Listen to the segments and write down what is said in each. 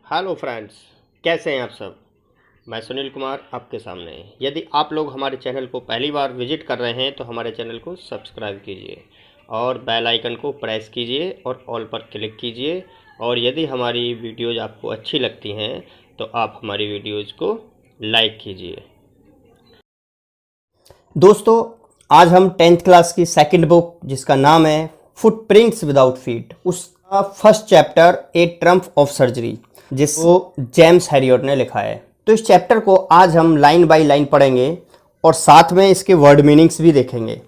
Hello friends, कैसे हैं आप सब। मैं सुनील कुमार आपके सामने। यदि आप लोग हमारे चैनल को पहली बार विजिट कर रहे हैं तो हमारे चैनल को सब्सक्राइब कीजिए और बेल आइकन को प्रेस कीजिए और ऑल पर क्लिक कीजिए। और यदि हमारी वीडियोज़ आपको अच्छी लगती हैं तो आप हमारी वीडियोज़ को लाइक कीजिए। दोस्तों, आज हम 10th क्लास की सेकंड बुक जिसका नाम है फुटप्रिंट्स विदाउट फीट, उसका first chapter A Trump of surgery जिसको जेम्स हैरियट ने लिखा है। तो इस चैप्टर को आज हम लाइन बाय लाइन पढ़ेंगे और साथ में इसके वर्ड मीनिंग्स भी देखेंगे,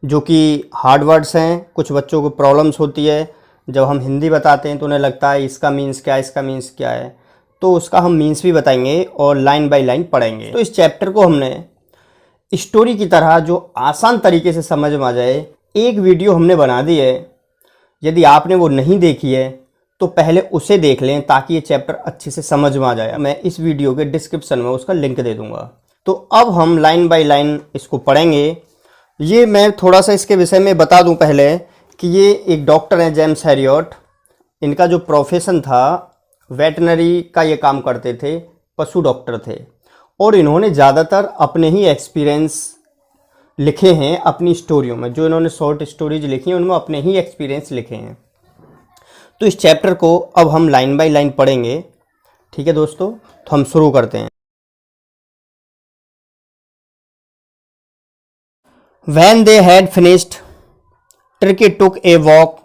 जो कि हार्ड वर्ड्स हैं। कुछ बच्चों को प्रॉब्लम्स होती है, जब हम हिंदी बताते हैं तो उन्हें लगता है इसका मीन्स क्या है, इसका मीन्स क्या है, तो उसका हम मीन्स भी बताएंगे और लाइन बाय लाइन पढ़ेंगे। तो इस चैप्टर को हमने स्टोरी की तरह जो आसान तरीके से समझ में आ जाए, एक वीडियो हमने बना दी है। यदि आपने वो नहीं देखी है तो पहले उसे देख लें ताकि ये चैप्टर अच्छे से समझ में आ जाए। मैं इस वीडियो के डिस्क्रिप्शन में उसका लिंक दे दूंगा। तो अब हम लाइन बाय लाइन इसको पढ़ेंगे। ये मैं थोड़ा सा इसके विषय में बता दूं पहले कि ये एक डॉक्टर हैं जेम्स हैरियट। इनका जो प्रोफेशन था वेटनरी का, ये काम करते थे, पशु डॉक्टर थे। और इन्होंने ज़्यादातर अपने ही एक्सपीरियंस लिखे हैं अपनी स्टोरियों में। जो इन्होंने शॉर्ट स्टोरीज लिखी हैं उनमें अपने ही एक्सपीरियंस लिखे हैं। तो इस चैप्टर को अब हम लाइन बाय लाइन पढ़ेंगे। ठीक है दोस्तों, तो हम शुरू करते हैं। When they had finished, Turkey took a walk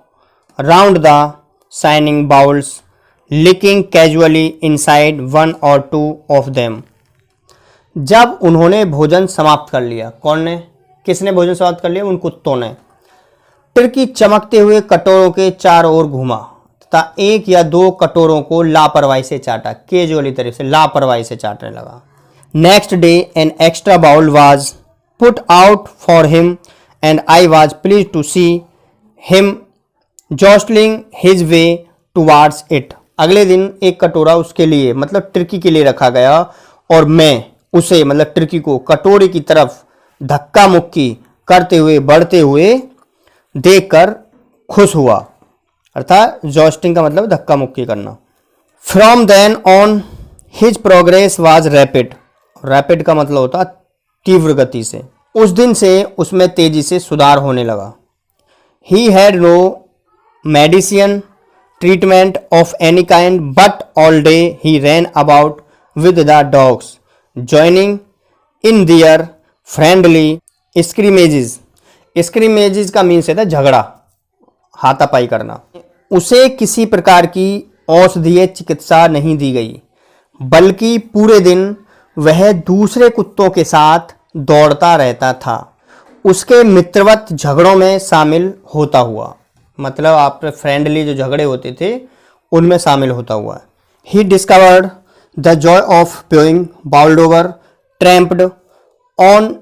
round the shining bowls, looking casually inside one or two of them. जब उन्होंने भोजन समाप्त कर लिया, कौन ने, किसने भोजन समाप्त कर लिया? उन कुत्तों ने। टर्की चमकते हुए कटोरों के चारों ओर घूमा तथा एक या दो कटोरों को लापरवाही से चाटा, केजुअली तरीके से लापरवाही से चाटने लगा। Next day an extra bowl was put out for him and I was pleased to see him jostling his way towards it. अगले दिन एक कटोरा उसके लिए, मतलब टर्की के लिए रखा गया और मैं उसे, मतलब टर्की को, कटोरे की तरफ धक्का मुक्की करते हुए बढ़ते हुए देखकर खुश हुआ। अर्थात जॉस्टिंग का मतलब धक्का मुक्की करना। From then on his progress was rapid. Rapid का मतलब होता तीव्र गति से। उस दिन से उसमें तेजी से सुधार होने लगा। He had no medicine treatment of any kind but all day he ran about with the dogs joining in their friendly scrimmages. Scrimmages का मीन्स है झगड़ा, हाथापाई करना। उसे किसी प्रकार की औषधीय चिकित्सा नहीं दी गई, बल्कि पूरे दिन वह दूसरे कुत्तों के साथ दौड़ता रहता था, उसके मित्रवत झगड़ों में शामिल होता हुआ। मतलब आप फ्रेंडली जो झगड़े होते थे उनमें शामिल होता हुआ। He discovered the joy of being bowled over trampled on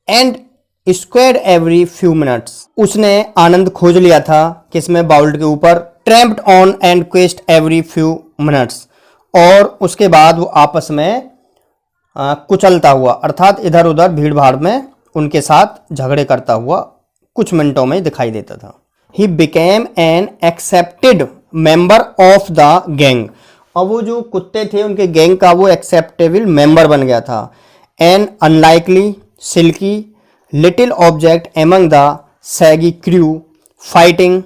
and squashed every few minutes. उसने आनंद खोज लिया था किसमें? बाउल्ड के ऊपर। Trampled on and quest every few minutes, और उसके बाद वो आपस में कुचलता हुआ, अर्थात इधर उधर भीड़ भाड़ में उनके साथ झगड़े करता हुआ कुछ मिनटों में दिखाई देता था। He became an accepted member of the gang. और वो जो कुत्ते थे उनके गैंग का वो एक्सेप्टेबल मेंबर बन गया था। An unlikely silky little object among the shaggy crew, fighting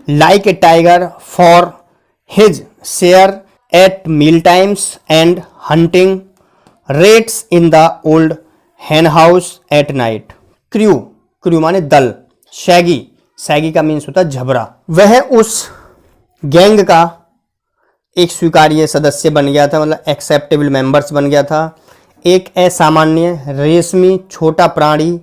like a tiger for his share at meal times and hunting rats in the old hen house at night. Crew, crew माने दल, Shaggy, Shaggy का means होता है झबरा। वह उस gang का एक स्वीकार्य सदस्य बन गया था, मतलब एक्सेप्टेबल मेंबर्स बन गया था। एक असामान्य रेशमी छोटा प्राणी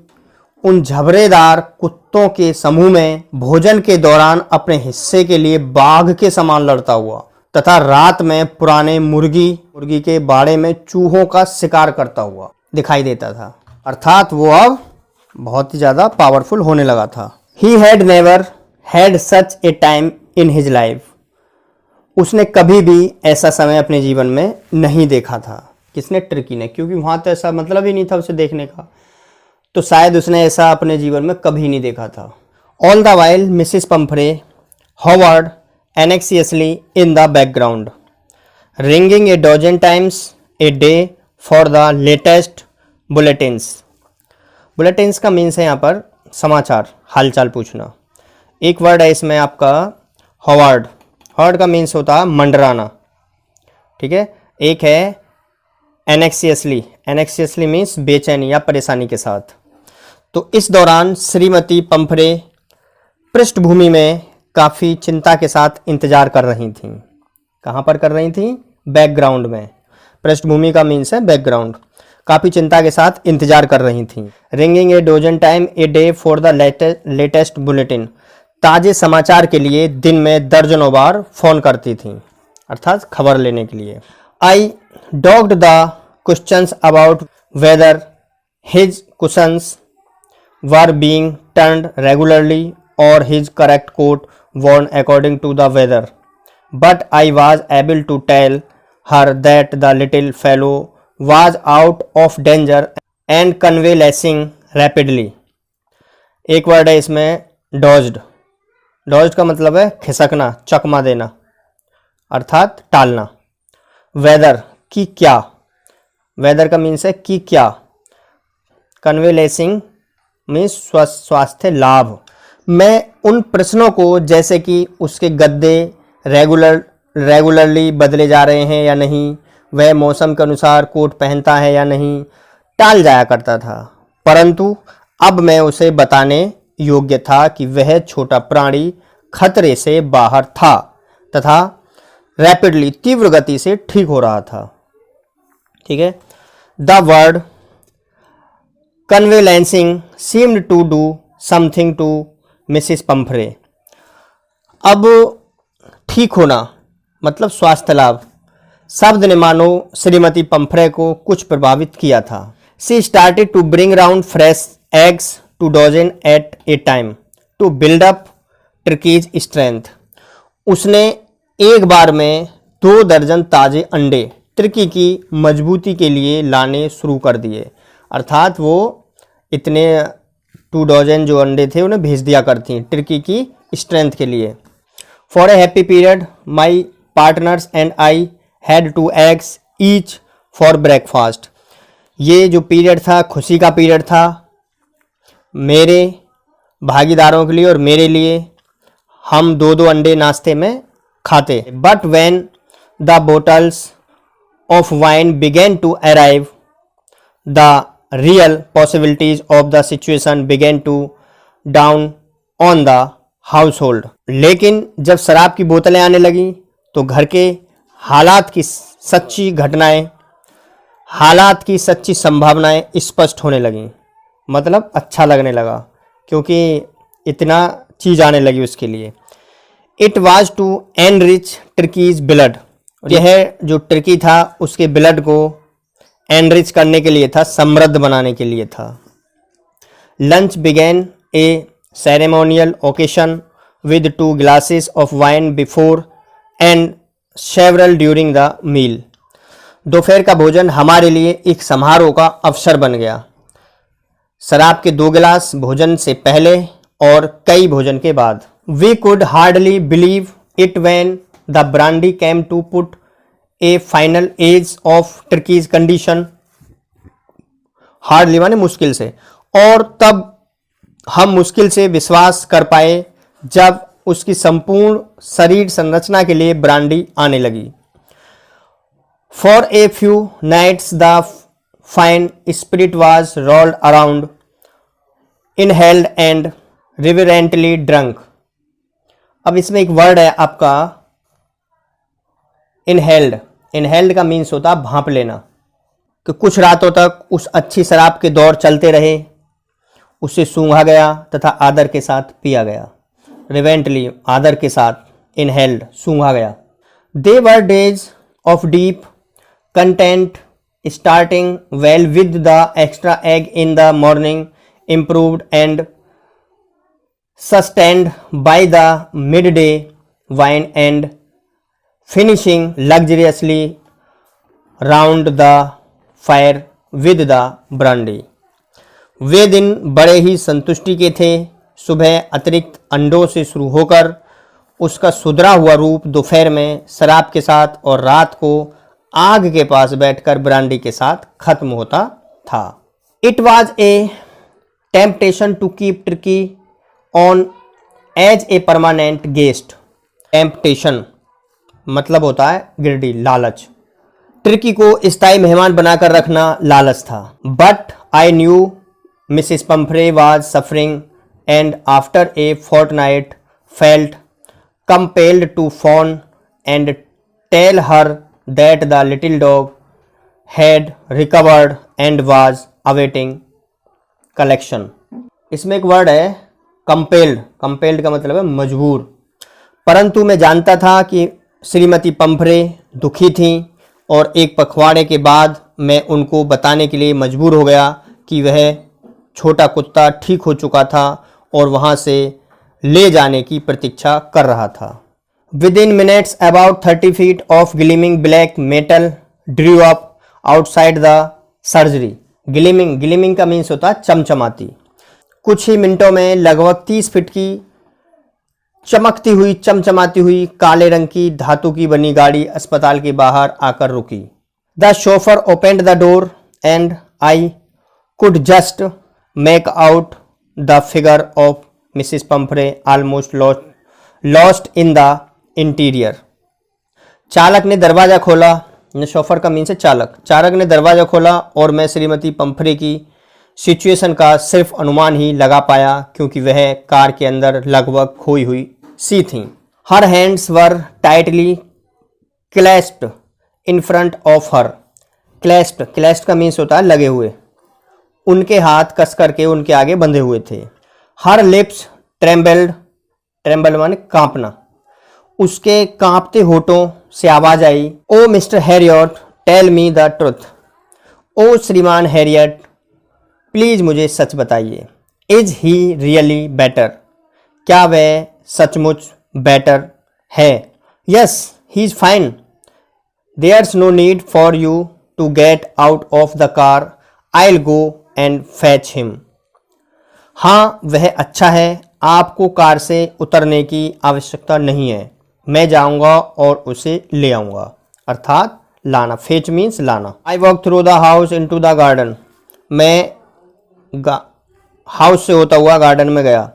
उन झबरेदार कुत्तों के समूह में भोजन के दौरान अपने हिस्से के लिए बाघ के समान लड़ता हुआ तथा रात में पुराने मुर्गी के बाड़े में चूहों का शिकार करता हुआ दिखाई देता था। अर्थात वो अब बहुत ही ज़्यादा पावरफुल होने लगा था। He had never had such A time in his life. उसने कभी भी ऐसा समय अपने जीवन में नहीं देखा था। किसने? टर्की ने, क्योंकि वहाँ तो ऐसा मतलब ही नहीं था उसे देखने का, तो शायद उसने ऐसा अपने जीवन में कभी नहीं देखा था। All the while Mrs Pumphrey hovered anxiously in the background. ringing a dozen times a day for the latest bulletins. Bulletins का मीन्स है यहाँ पर समाचार, हालचाल पूछना। एक वर्ड है इसमें आपका हॉवर्ड। हॉवर्ड का मीन्स होता है मंडराना, ठीक है। एक है एनेक्सियसली। एनेक्सियसली मीन्स बेचैनी या परेशानी के साथ। तो इस दौरान श्रीमती पंफरे पृष्ठभूमि में काफ़ी चिंता के साथ इंतजार कर रही थीं। कहाँ पर कर रही थीं? बैकग्राउंड में। पृष्ठभूमि का मीन्स है बैकग्राउंड। काफ़ी चिंता के साथ इंतजार कर रही थीं। Ringing A dozen time a day for the latest bulletin. ताज़े समाचार के लिए दिन में दर्जनों बार फ़ोन करती थीं, अर्थात खबर लेने के लिए। I dodged the questions about whether his cushions were being turned regularly और his correct coat worn according to the weather, but I was able to tell her that the little fellow was out of danger and convalescing rapidly. एक word है इसमें dodged. dodged का मतलब है खिसकना, चकमा देना, अर्थात टालना। weather की क्या, weather का मीन्स है कि क्या। convalescing मीन्स स्वास्थ्य लाभ। मैं उन प्रश्नों को जैसे कि उसके गद्दे रेगुलरली बदले जा रहे हैं या नहीं, वह मौसम के अनुसार कोट पहनता है या नहीं, टाल जाया करता था। परंतु अब मैं उसे बताने योग्य था कि वह छोटा प्राणी खतरे से बाहर था तथा रैपिडली तीव्र गति से ठीक हो रहा था। ठीक है। The word convalescing seemed to do something to Mrs Pumphrey. अब ठीक होना मतलब स्वास्थ्य लाभ शब्द ने मानो श्रीमती पंफरे को कुछ प्रभावित किया था। She started to bring round fresh eggs two dozen at a time to build up Tricki's strength. उसने एक बार में 2 दर्जन ताजे अंडे तुर्की की मजबूती के लिए लाने शुरू कर दिए, अर्थात वो इतने 2 डजन जो अंडे थे उन्हें भेज दिया करती तुर्की की स्ट्रेंथ के लिए। For a happy period my partners and I had 2 eggs each for breakfast. ये जो पीरियड था खुशी का पीरियड था मेरे भागीदारों के लिए और मेरे लिए। हम 2-2 अंडे नाश्ते में खाते। But when the bottles of wine began to arrive the real possibilities of the situation began to dawn on the household। लेकिन जब शराब की बोतलें आने लगी तो घर के हालात की सच्ची घटनाएं, हालात की सच्ची संभावनाएं स्पष्ट होने लगीं। मतलब अच्छा लगने लगा क्योंकि इतना चीज़ आने लगी उसके लिए। It was to enrich Tricki's blood. यह जो टर्की था उसके ब्लड को एनरिच करने के लिए था, समृद्ध बनाने के लिए था। Lunch began a ceremonial occasion with 2 glasses of wine before and several during the meal. दोपहर का भोजन हमारे लिए एक समारोह का अवसर बन गया। शराब के 2 गिलास भोजन से पहले और कई भोजन के बाद। We could hardly believe it when the brandy came to put a final edge on Tricki's condition. Hardly माने मुश्किल से, और तब हम मुश्किल से विश्वास कर पाए जब उसकी संपूर्ण शरीर संरचना के लिए ब्रांडी आने लगी। For a few nights the fine spirit was rolled around inhaled and reverently drunk. अब इसमें एक वर्ड है आपका इनहेल्ड। इनहेल्ड का मीन्स होता है भांप लेना, कि कुछ रातों तक उस अच्छी शराब के दौर चलते रहे, उसे सूंघा गया तथा आदर के साथ पिया गया। रिवेंटली आदर के साथ, इनहेल्ड सूंघा गया। They were days of deep content starting well with the extra egg in the morning improved and sustained by the midday wine and finishing luxuriously round the fire with the brandy. वे दिन बड़े ही संतुष्टि के थे। सुबह अतिरिक्त अंडों से शुरू होकर उसका सुधरा हुआ रूप दोपहर में शराब के साथ और रात को आग के पास बैठकर ब्रांडी के साथ खत्म होता था। It was a temptation to keep Tricki on as a permanent guest. Temptation मतलब होता है गिरडी, लालच। टर्की को स्थायी मेहमान बनाकर रखना लालच था। But I knew Mrs Pumphrey was suffering and after a fortnight felt compelled to phone and tell her that the little dog had recovered and was awaiting collection। इसमें एक वर्ड है compelled। compelled का मतलब है मजबूर। परंतु मैं जानता था कि श्रीमती पंफ्रे दुखी थीं और एक पखवाड़े के बाद मैं उनको बताने के लिए मजबूर हो गया कि वह छोटा कुत्ता ठीक हो चुका था और वहाँ से ले जाने की प्रतीक्षा कर रहा था। Within minutes about 30 feet of gleaming black metal drew up outside the surgery. Gleaming का मीन्स होता है चमचमाती। कुछ ही मिनटों में लगभग 30 फीट की चमकती हुई चमचमाती हुई काले रंग की धातु की बनी गाड़ी अस्पताल के बाहर आकर रुकी। The chauffeur opened the door and I could just make out the figure of Mrs Pomfrey almost lost in the interior. चालक ने दरवाज़ा खोला। शोफर का मीन्स है चालक। चालक ने दरवाज़ा खोला और मैं श्रीमती पंफ्रे की सिचुएशन का सिर्फ अनुमान ही लगा पाया क्योंकि वह कार के अंदर लगभग खोई हुई सी थी। Her hands were tightly clasped in front of her. Clasped का मीन्स होता है लगे हुए। उनके हाथ कस करके उनके आगे बंधे हुए थे। हर लिप्स ट्रेम्बल माने कांपना। उसके कांपते होठों से आवाज आई, oh Mr Herriot tell me the truth. Oh श्रीमान हैरियट प्लीज मुझे सच बताइए। Is he really better? क्या वह सचमुच बेटर है? Yes he is fine. There's no need for you to get out of the car. I will go and fetch him. हाँ वह अच्छा है, आपको कार से उतरने की आवश्यकता नहीं है। मैं जाऊंगा और उसे ले आऊंगा, अर्थात लाना। फेच मीन्स लाना। I walk through the house into the garden. मैं हाउस से होता हुआ गार्डन में गया।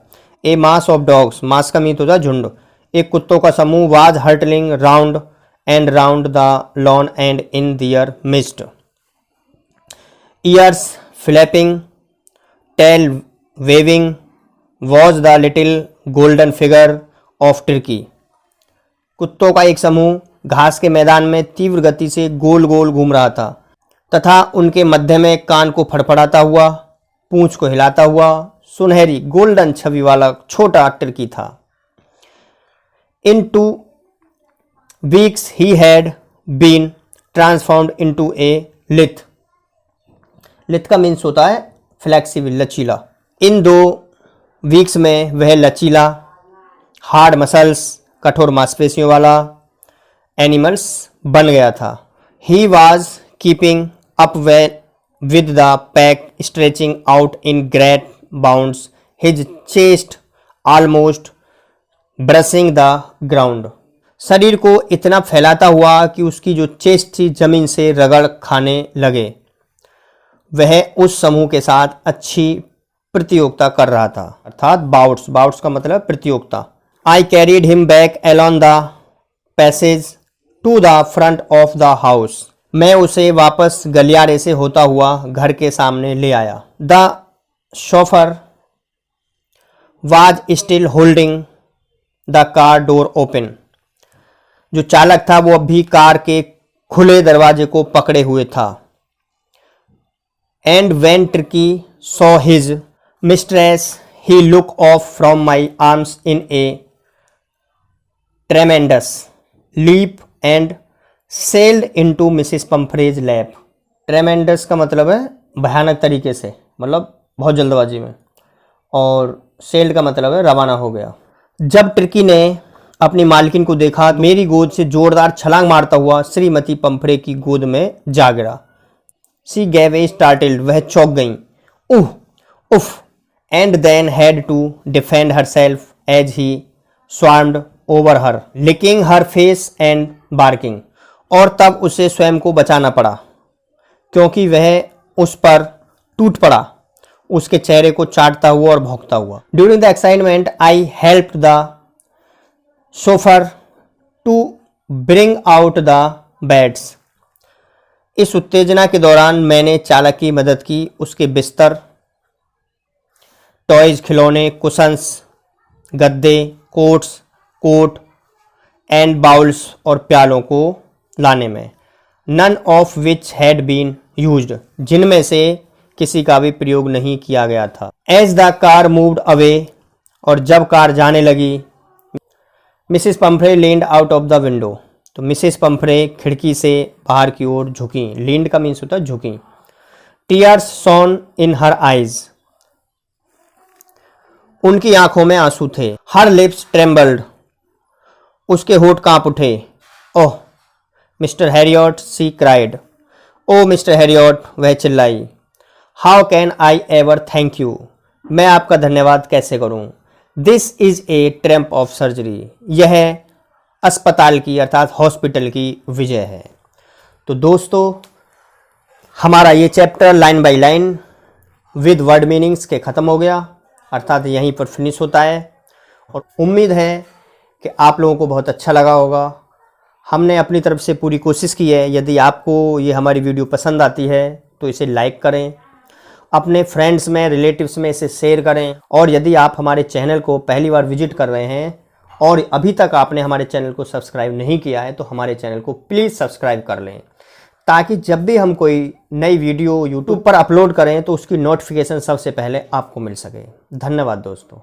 ए मास ऑफ डॉग्स, मास का मीट होता झुंड। एक कुत्तों का समूह was hurtling round and round the lawn and in their midst. Ears flapping, tail waving was the little golden figure of turkey। कुत्तों का एक समूह घास के मैदान में तीव्र गति से गोल गोल घूम रहा था तथा उनके मध्य में कान को फड़फड़ाता हुआ, पूंछ को हिलाता हुआ सुनहरी गोल्डन छवि वाला छोटा टर्की था। इन 2 weeks he had been transformed into a lithe। लिथ का मीन्स होता है फ्लेक्सिबल, लचीला। इन 2 वीक्स में वह लचीला, हार्ड मसल्स, कठोर मांसपेशियों वाला एनिमल्स बन गया था। He was keeping up with the pack stretching out in great bounds, his chest almost brushing the ground. शरीर को इतना फैलाता हुआ कि उसकी जो चेस्ट थी जमीन से रगड़ खाने लगे। वह उस समूह के साथ अच्छी प्रतियोगिता कर रहा था, अर्थात बाउट्स का मतलब प्रतियोगिता। I carried him back along the passage to the front of the house. मैं उसे वापस गलियारे से होता हुआ घर के सामने ले आया। The chauffeur was still holding the car door open. जो चालक था वो अब भी कार के खुले दरवाजे को पकड़े हुए था। And when Tricki saw his mistress he took off from my arms in a tremendous leap and sailed into Mrs Pumphrey's lap. Tremendous का मतलब है भयानक तरीके से, मतलब बहुत जल्दबाजी में, और सेल्ड का मतलब है रवाना हो गया। जब टर्की ने अपनी मालकिन को देखा, मेरी गोद से जोरदार छलांग मारता हुआ श्रीमती पंफ्रे की गोद में जा गिरा। सी गैव ए स्टार्टल्ड, वह चौंक गई। उफ and then had to defend herself as he swarmed over her, licking her face and barking. और तब उसे स्वयं को बचाना पड़ा क्योंकि वह उस पर टूट पड़ा, उसके चेहरे को चाटता हुआ और भौंकता हुआ। During the excitement I helped the chauffeur to bring out the beds. इस उत्तेजना के दौरान मैंने चालक की मदद की उसके बिस्तर, टॉयज, खिलौने, कुशंस, गद्दे, कोट एंड बाउल्स और प्यालों को लाने में। None of which had been used, जिनमें से किसी का भी प्रयोग नहीं किया गया था। As the car moved away, और जब कार जाने लगी, Mrs Pumphrey leaned out of the window. तो मिसिस पंफ्रे खिड़की से बाहर की ओर झुकी। लीन्ड का मीन्स होता है झुकी। टीयर्स शॉन इन हर आइज, उनकी आंखों में आंसू थे। हर लिप्स ट्रेम्बल्ड, उसके होठ कांप उठे। ओह मिस्टर हैरियट, सी क्राइड। ओ मिस्टर हैरियट, वह चिल्लाई। How can I ever thank you, मैं आपका धन्यवाद कैसे करूं। This is a Trump of surgery, यह अस्पताल की अर्थात हॉस्पिटल की विजय है। तो दोस्तों, हमारा ये chapter line by line with word meanings के ख़त्म हो गया, अर्थात यहीं पर फिनिश होता है। और उम्मीद है कि आप लोगों को बहुत अच्छा लगा होगा। हमने अपनी तरफ से पूरी कोशिश की है। यदि आपको ये हमारी वीडियो पसंद आती है तो इसे लाइक करें, अपने फ्रेंड्स में, रिलेटिव्स में इसे शेयर करें। और यदि आप हमारे चैनल को पहली बार विजिट कर रहे हैं और अभी तक आपने हमारे चैनल को सब्सक्राइब नहीं किया है तो हमारे चैनल को प्लीज़ सब्सक्राइब कर लें, ताकि जब भी हम कोई नई वीडियो यूट्यूब पर अपलोड करें तो उसकी नोटिफिकेशन सबसे पहले आपको मिल सके। धन्यवाद दोस्तों।